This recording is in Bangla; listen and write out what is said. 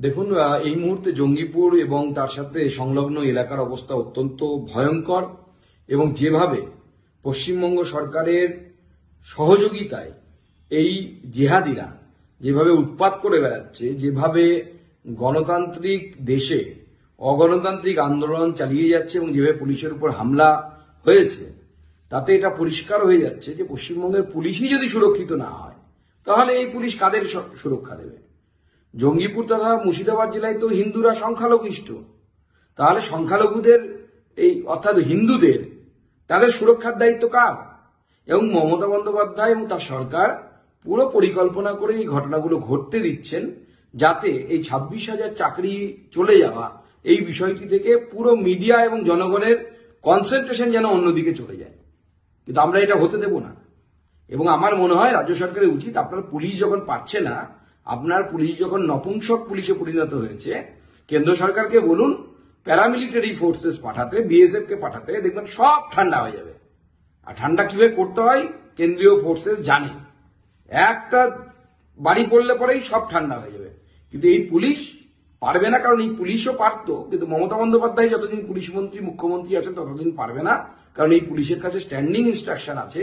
দেখুন, এই মুহূর্তে জঙ্গিপুর এবং তার সাথে সংলগ্ন এলাকার অবস্থা অত্যন্ত ভয়ঙ্কর এবং যেভাবে পশ্চিমবঙ্গ সরকারের সহযোগিতায় এই জেহাদিরা যেভাবে উৎপাত করে বেড়াচ্ছে, যেভাবে গণতান্ত্রিক দেশে অগণতান্ত্রিক আন্দোলন চালিয়ে যাচ্ছে এবং যেভাবে পুলিশের উপর হামলা হয়েছে, তাতে এটা পরিষ্কার হয়ে যাচ্ছে যে পশ্চিমবঙ্গের পুলিশই যদি সুরক্ষিত না হয় তাহলে এই পুলিশ কাদের সুরক্ষা দেবে? জঙ্গিপুর তথা মুর্শিদাবাদ জেলায় তো হিন্দুরা সংখ্যালঘিষ্ঠ, তাহলে সংখ্যালঘুদের এই অর্থাৎ হিন্দুদের তাদের সুরক্ষার দায়িত্ব কার? এবং মমতা বন্দ্যোপাধ্যায় এবং তার সরকার পুরো পরিকল্পনা করে এই ঘটনাগুলো ঘটতে দিচ্ছেন, যাতে এই 26,000 চাকরি চলে যাওয়া এই বিষয়টি থেকে পুরো মিডিয়া এবং জনগণের কনসেন্ট্রেশন যেন অন্যদিকে চলে যায়। কিন্তু আমরা এটা হতে দেব না। এবং আমার মনে হয় রাজ্য সরকারের উচিত, আপনার পুলিশ যখন পারছে না, আপনার পুলিশ যখন নপুংসক পুলিশে পরিণত হয়েছে, কেন্দ্র সরকারকে বলুন প্যারামিলিটারি ফোর্সেস পাঠাতে, বিএসএফ কে পাঠাতে, দেখবেন সব ঠান্ডা হয়ে যাবে। আর ঠান্ডা কিভাবে করতে হয় কেন্দ্রীয় ফোর্সেস জানে। একটা বাড়ি পড়লে পরেই সব ঠান্ডা হয়ে যাবে। কিন্তু এই পুলিশ পারবে না, কারণ এই পুলিশও পারতো, কিন্তু মমতা বন্দ্যোপাধ্যায় যতদিন পুলিশ মন্ত্রী মুখ্যমন্ত্রী আছেন ততদিন পারবে না, কারণ এই পুলিশের কাছে স্ট্যান্ডিং ইনস্ট্রাকশন আছে